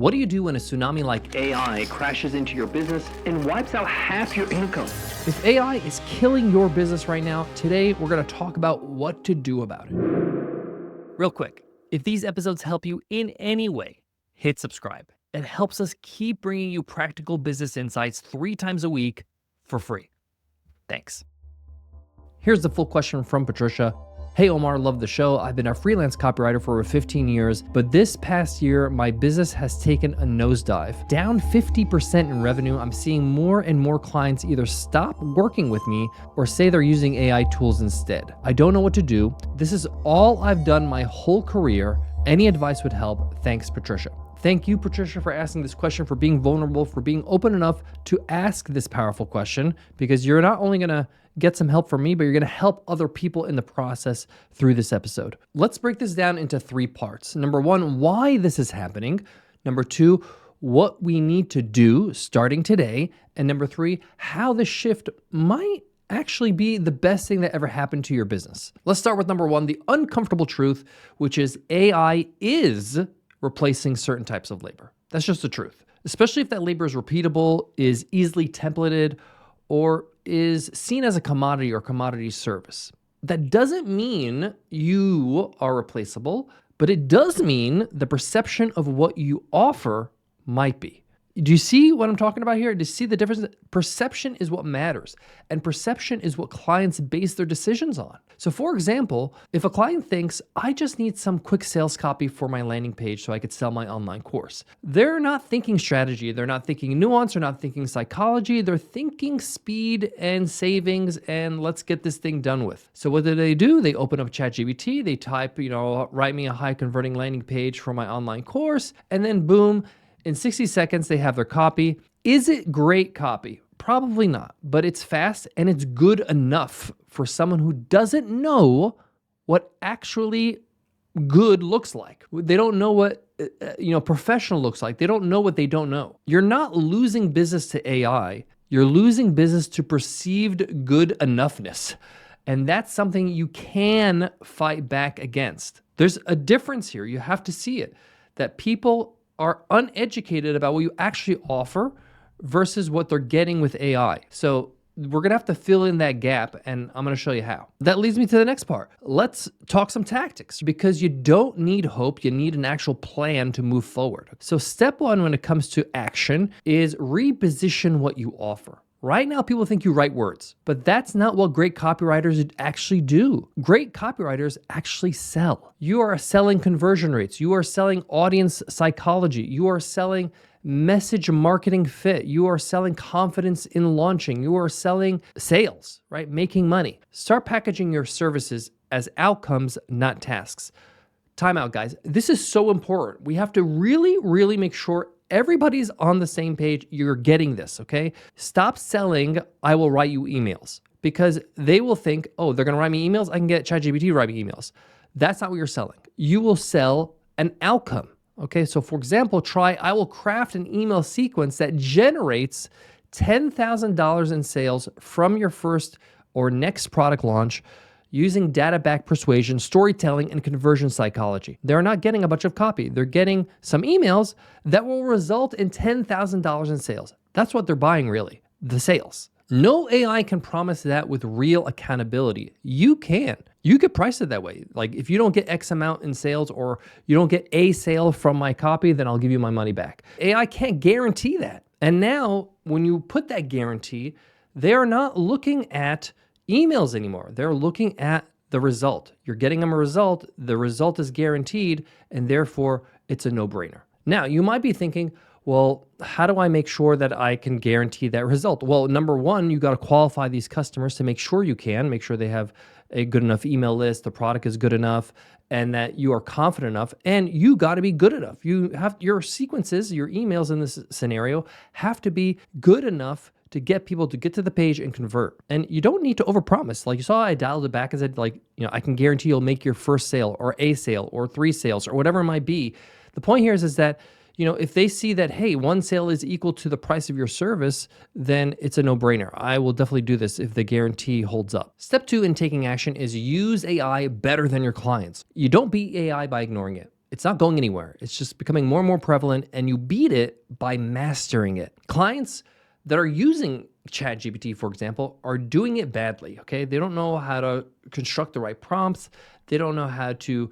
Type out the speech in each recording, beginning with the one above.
What do you do when a tsunami like AI crashes into your business and wipes out half your income? If AI is killing your business right now, today we're going to talk about what to do about it. Real quick, if these episodes help you in any way, hit subscribe. It helps us keep bringing you practical business insights 3 times a week for free. Thanks. Here's the full question from Patricia. Hey Omar, love the show. I've been a freelance copywriter for over 15 years, but this past year, my business has taken a nosedive. Down 50% in revenue, I'm seeing more and more clients either stop working with me or say they're using AI tools instead. I don't know what to do. This is all I've done my whole career. Any advice would help. Thanks, Patricia. Thank you, Patricia, for asking this question, for being vulnerable, for being open enough to ask this powerful question, because you're not only gonna get some help from me, but you're gonna help other people in the process through this episode. Let's break this down into 3 parts. Number 1, why this is happening. Number 2, what we need to do starting today. And number 3, how this shift might actually be the best thing that ever happened to your business. Let's start with number 1, the uncomfortable truth, which is AI is replacing certain types of labor. That's just the truth, especially if that labor is repeatable, is easily templated, or is seen as a commodity or commodity service. That doesn't mean you are replaceable, but it does mean the perception of what you offer might be. Do you see what I'm talking about here? Do you see the difference? Perception is what matters, and perception is what clients base their decisions on. So for example, if a client thinks, I just need some quick sales copy for my landing page so I could sell my online course, they're not thinking strategy, they're not thinking nuance, they're not thinking psychology, they're thinking speed and savings and let's get this thing done with. So what do? They open up ChatGPT, they type, write me a high converting landing page for my online course, and then boom, in 60 seconds, they have their copy. Is it great copy? Probably not, but it's fast and it's good enough for someone who doesn't know what actually good looks like. They don't know what professional looks like. They don't know what they don't know. You're not losing business to AI. You're losing business to perceived good enoughness. And that's something you can fight back against. There's a difference here. You have to see it, that people are uneducated about what you actually offer versus what they're getting with AI. So we're gonna have to fill in that gap, and I'm gonna show you how. That leads me to the next part. Let's talk some tactics, because you don't need hope, you need an actual plan to move forward. So step 1 when it comes to action is reposition what you offer. Right now, people think you write words, but that's not what great copywriters actually do. Great copywriters actually sell. You are selling conversion rates. You are selling audience psychology. You are selling message marketing fit. You are selling confidence in launching. You are selling sales, right? Making money. Start packaging your services as outcomes, not tasks. Time out, guys. This is so important. We have to really, really make sure everybody's on the same page. You're getting this, okay? Stop selling, I will write you emails, because they will think, oh, they're gonna write me emails, I can get ChatGPT to write me emails. That's not what you're selling. You will sell an outcome, okay? So for example, I will craft an email sequence that generates $10,000 in sales from your first or next product launch using data-backed persuasion, storytelling, and conversion psychology. They're not getting a bunch of copy. They're getting some emails that will result in $10,000 in sales. That's what they're buying, really, the sales. No AI can promise that with real accountability. You can. You could price it that way. Like, if you don't get X amount in sales or you don't get a sale from my copy, then I'll give you my money back. AI can't guarantee that. And now, when you put that guarantee, they are not looking at emails anymore. They're looking at the result. You're getting them a result. The result is guaranteed, and therefore it's a no-brainer. Now, you might be thinking, well, how do I make sure that I can guarantee that result? Well, number 1, you got to qualify these customers to make sure you can, make sure they have a good enough email list, the product is good enough, and that you are confident enough, and you got to be good enough. You have your sequences, your emails in this scenario have to be good enough to get people to get to the page and convert. And you don't need to overpromise. Like you saw, I dialed it back and said, I can guarantee you'll make your first sale or a sale or 3 sales or whatever it might be. The point here is that, if they see that, hey, 1 sale is equal to the price of your service, then it's a no-brainer. I will definitely do this if the guarantee holds up. Step 2 in taking action is use AI better than your clients. You don't beat AI by ignoring it. It's not going anywhere. It's just becoming more and more prevalent, and you beat it by mastering it. Clients that are using ChatGPT, for example, are doing it badly, okay? They don't know how to construct the right prompts. They don't know how to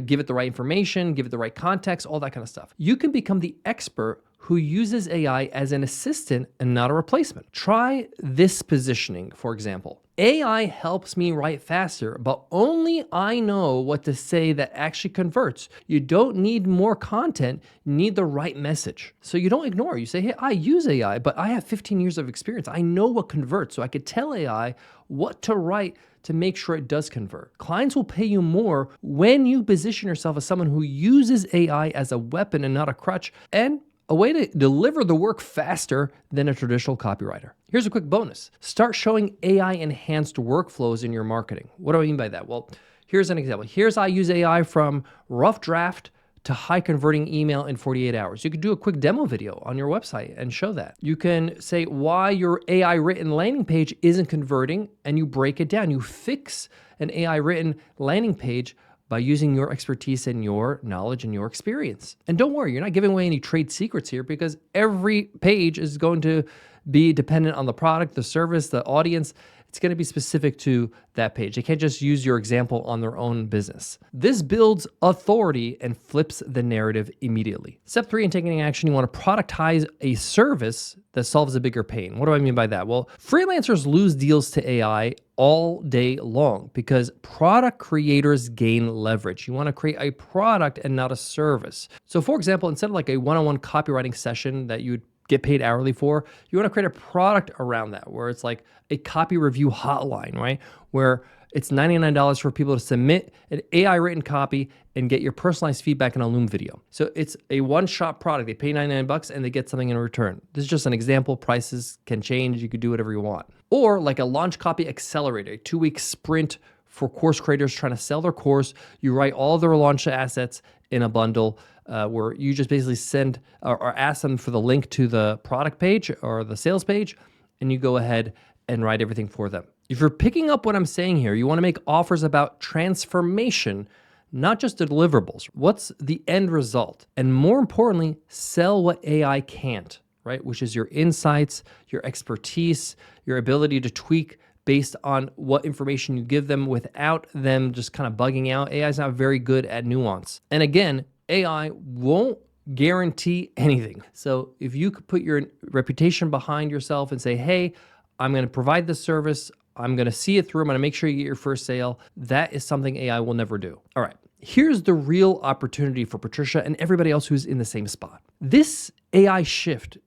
give it the right information, give it the right context, all that kind of stuff. You can become the expert who uses AI as an assistant and not a replacement. Try this positioning, for example. AI helps me write faster, but only I know what to say that actually converts. You don't need more content, you need the right message. So you don't ignore it. You say, hey, I use AI, but I have 15 years of experience. I know what converts, so I could tell AI what to write to make sure it does convert. Clients will pay you more when you position yourself as someone who uses AI as a weapon and not a crutch, and a way to deliver the work faster than a traditional copywriter. Here's a quick bonus. Start showing AI-enhanced workflows in your marketing. What do I mean by that? Well, here's an example. Here's I use AI from rough draft to high converting email in 48 hours. You could do a quick demo video on your website and show that. You can say why your AI written landing page isn't converting, and you break it down. You fix an AI written landing page by using your expertise and your knowledge and your experience. And don't worry, you're not giving away any trade secrets here, because every page is going to be dependent on the product, the service, the audience. It's going to be specific to that page. They can't just use your example on their own business. This builds authority and flips the narrative immediately. Step 3 in taking action, you want to productize a service that solves a bigger pain. What do I mean by that? Well, freelancers lose deals to AI all day long because product creators gain leverage. You want to create a product and not a service. So for example, instead of like a one-on-one copywriting session that you'd get paid hourly for, you want to create a product around that where it's like a copy review hotline, right? Where it's $99 for people to submit an AI written copy and get your personalized feedback in a Loom video. So it's a one-shot product. They pay $99 and they get something in return. This is just an example. Prices can change. You could do whatever you want. Or like a launch copy accelerator, a 2-week sprint for course creators trying to sell their course. You write all their launch assets in a bundle where you just basically send or ask them for the link to the product page or the sales page, and you go ahead and write everything for them. If you're picking up what I'm saying here, you want to make offers about transformation, not just the deliverables. What's the end result? And more importantly, sell what AI can't, right? Which is your insights, your expertise, your ability to tweak based on what information you give them without them just kind of bugging out. AI is not very good at nuance. And again, AI won't guarantee anything. So if you could put your reputation behind yourself and say, hey, I'm going to provide this service, I'm going to see it through, I'm going to make sure you get your first sale, that is something AI will never do. All right, here's the real opportunity for Patricia and everybody else who's in the same spot. This AI shift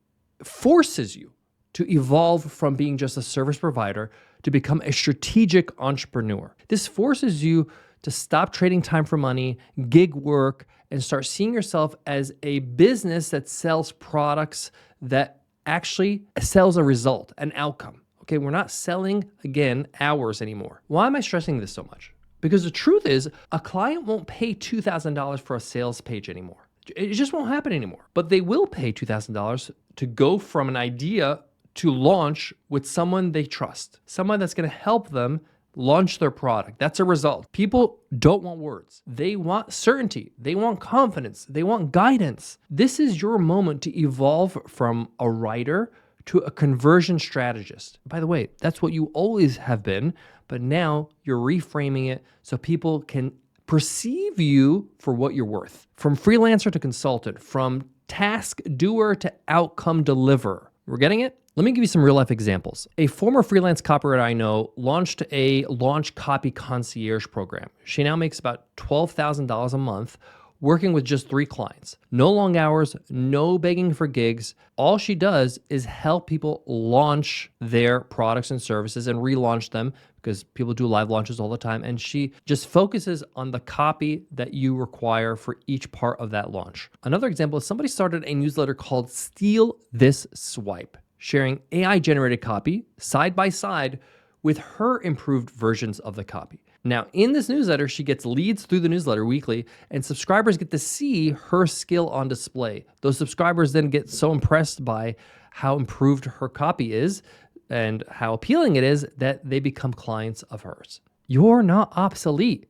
forces you to evolve from being just a service provider to become a strategic entrepreneur. This forces you to stop trading time for money, gig work, and start seeing yourself as a business that sells products that actually sells a result, an outcome. Okay, we're not selling, again, hours anymore. Why am I stressing this so much? Because the truth is, a client won't pay $2,000 for a sales page anymore. It just won't happen anymore. But they will pay $2,000 to go from an idea to launch with someone they trust, someone that's going to help them launch their product. That's a result. People don't want words. They want certainty. They want confidence. They want guidance. This is your moment to evolve from a writer to a conversion strategist. By the way, that's what you always have been, but now you're reframing it so people can perceive you for what you're worth. From freelancer to consultant, from task doer to outcome deliverer. We're getting it? Let me give you some real life examples. A former freelance copywriter I know launched a launch copy concierge program. She now makes about $12,000 a month working with just 3 clients. No long hours, no begging for gigs. All she does is help people launch their products and services and relaunch them because people do live launches all the time. And she just focuses on the copy that you require for each part of that launch. Another example is somebody started a newsletter called Steal This Swipe, sharing AI-generated copy side by side with her improved versions of the copy. Now, in this newsletter, she gets leads through the newsletter weekly, and subscribers get to see her skill on display. Those subscribers then get so impressed by how improved her copy is and how appealing it is that they become clients of hers. You're not obsolete,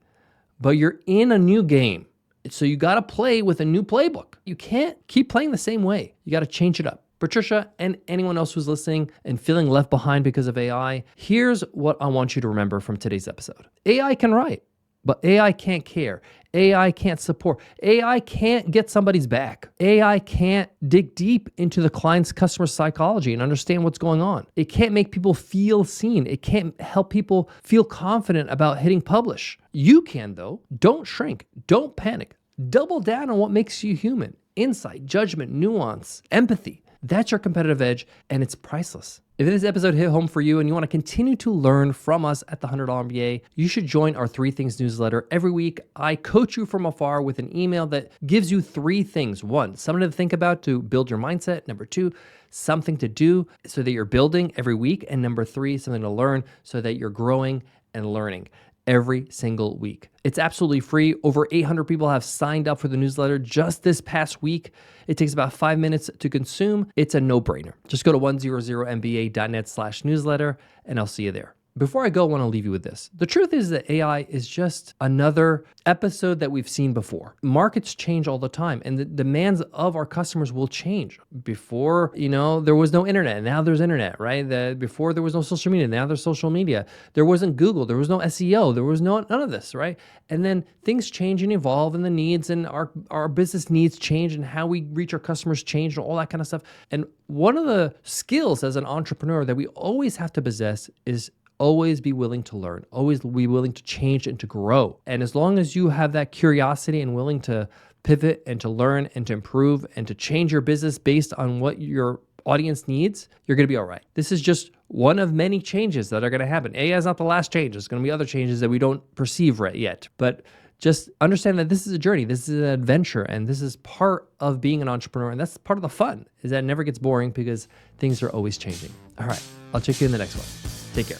but you're in a new game. So you got to play with a new playbook. You can't keep playing the same way. You got to change it up. Patricia and anyone else who's listening and feeling left behind because of AI, here's what I want you to remember from today's episode. AI can write, but AI can't care. AI can't support. AI can't get somebody's back. AI can't dig deep into the client's customer psychology and understand what's going on. It can't make people feel seen. It can't help people feel confident about hitting publish. You can, though. Don't shrink. Don't panic. Double down on what makes you human. Insight, judgment, nuance, empathy. That's your competitive edge, and it's priceless. If this episode hit home for you and you want to continue to learn from us at the $100 MBA, you should join our 3 Things newsletter. Every week, I coach you from afar with an email that gives you 3 things. 1, something to think about to build your mindset. Number 2, something to do so that you're building every week. And number 3, something to learn so that you're growing and learning every single week. It's absolutely free. Over 800 people have signed up for the newsletter just this past week. It takes about 5 minutes to consume. It's a no-brainer. Just go to 100mba.net/newsletter and I'll see you there. Before I go, I want to leave you with this. The truth is that AI is just another episode that we've seen before. Markets change all the time, and the demands of our customers will change. Before, there was no internet. Now there's internet, right? Before there was no social media. Now there's social media. There wasn't Google. There was no SEO. There was none of this, right? And then things change and evolve, and the needs and our business needs change, and how we reach our customers change, and all that kind of stuff. And one of the skills as an entrepreneur that we always have to possess is always be willing to learn, always be willing to change and to grow. And as long as you have that curiosity and willing to pivot and to learn and to improve and to change your business based on what your audience needs, you're going to be all right. This is just one of many changes that are going to happen. AI is not the last change. There's going to be other changes that we don't perceive right yet. But just understand that this is a journey. This is an adventure. And this is part of being an entrepreneur. And that's part of the fun, is that it never gets boring because things are always changing. All right. I'll check you in the next one. Take care.